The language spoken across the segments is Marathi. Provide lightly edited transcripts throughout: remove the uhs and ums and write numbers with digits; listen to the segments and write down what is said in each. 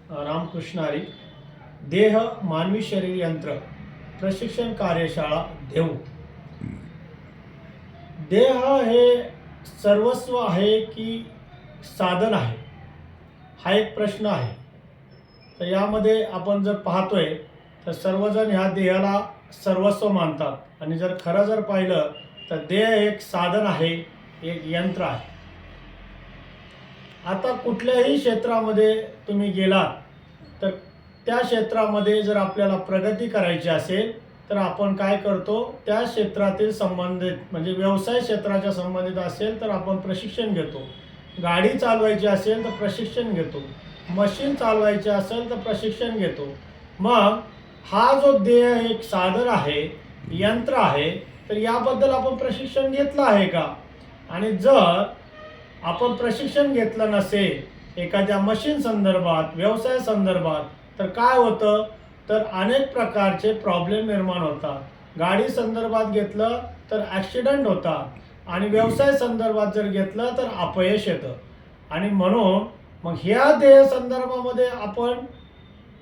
रामकृष्ण हरी. देह मानवी शरीर यंत्र प्रशिक्षण कार्यशाळा देऊ. देह हे सर्वस्व आहे की साधन आहे, हा एक प्रश्न आहे. तर यामध्ये आपण जर पाहतोय तर सर्वजण ह्या देहाला सर्वस्व मानतात आणि जर खरं जर पाहिलं तर देह एक साधन आहे, एक यंत्र आहे. आता कुठल्याही क्षेत्रामध्ये तुम्ही गेलात तर त्या क्षेत्रामध्ये जर आपल्याला प्रगती करायची असेल तर आपण काय करतो, त्या क्षेत्रातील संबंधित म्हणजे व्यवसाय क्षेत्राच्या संबंधित असेल तर आपण प्रशिक्षण घेतो. गाडी चालवायची असेल तर प्रशिक्षण घेतो. मशीन चालवायची असेल तर प्रशिक्षण घेतो. मग हा जो देह एक साधन आहे, यंत्र आहे, तर याबद्दल आपण प्रशिक्षण घेतलं आहे का? आणि जर आपण प्रशिक्षण घेतलं नसेल एखाद्या मशीन संदर्भात, व्यवसाय संदर्भात, तर काय होतं, तर अनेक प्रकारचे प्रॉब्लेम निर्माण होतात. गाडी संदर्भात घेतलं तर ॲक्सिडेंट होतात आणि व्यवसाय संदर्भात जर घेतलं तर अपयश येतं. आणि म्हणून मग ह्या देह संदर्भामध्ये आपण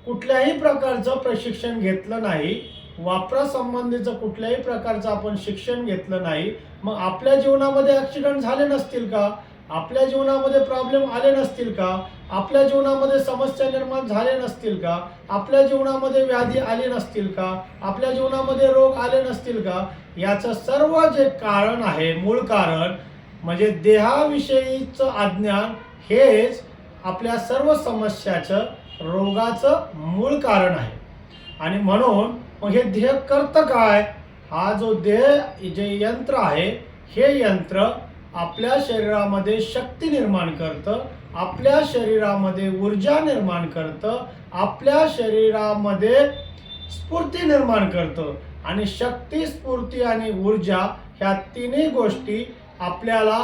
कुठल्याही प्रकारचं प्रशिक्षण घेतलं नाही, वापरासंबंधीचं कुठल्याही प्रकारचं आपण शिक्षण घेतलं नाही, मग आपल्या जीवनामध्ये ॲक्सिडेंट झाले नसतील का? आपल्या जीवनामध्ये प्रॉब्लेम आले नसतील का? आपल्या जीवनामध्ये समस्या निर्माण झाले नसतील का? आपल्या जीवनामध्ये व्याधी आली नसतील का? आपल्या जीवनामध्ये रोग आले नसतील का? याचं सर्व जे कारण आहे, मूळ कारण म्हणजे देहाविषयीचं अज्ञान हेच आपल्या सर्व समस्याचं, रोगाचं मूळ कारण आहे. आणि म्हणून मग हे देह करतं काय? हा जो देह जे यंत्र आहे, हे यंत्र आपल्या शरीरामध्ये शक्ती निर्माण करतं, आपल्या शरीरामध्ये ऊर्जा निर्माण करतं, आपल्या शरीरामध्ये स्फूर्ती निर्माण करतं. आणि शक्ती, स्फूर्ती आणि ऊर्जा ह्या तिन्ही गोष्टी आपल्याला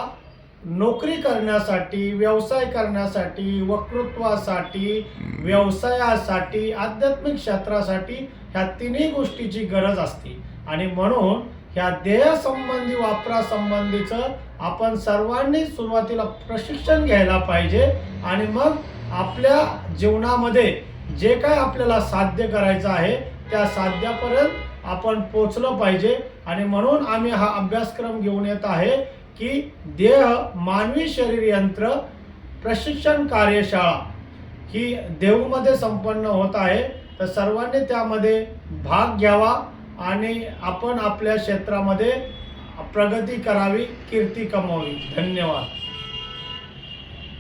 नोकरी करण्यासाठी, व्यवसाय करण्यासाठी, वक्तृत्वासाठी, व्यवसायासाठी, आध्यात्मिक क्षेत्रासाठी ह्या तिन्ही गोष्टीची गरज असते. आणि म्हणून ह्या देहसंबंधी, वापरासंबंधीचं आपण सर्वांनी सुरुवातीला प्रशिक्षण घ्यायला पाहिजे. आणि मग आपल्या जीवनामध्ये जे काय आपल्याला साध्य करायचं आहे त्या साध्यापर्यंत आपण पोचलं पाहिजे. आणि म्हणून आम्ही हा अभ्यासक्रम घेऊन येत आहे की देह मानवी शरीर यंत्र प्रशिक्षण कार्यशाळा ही देऊमध्ये संपन्न होत आहे. तर सर्वांनी त्यामध्ये भाग घ्यावा आणि आपण आपल्या क्षेत्रामध्ये प्रगती करावी, कीर्ती कमवावी. धन्यवाद.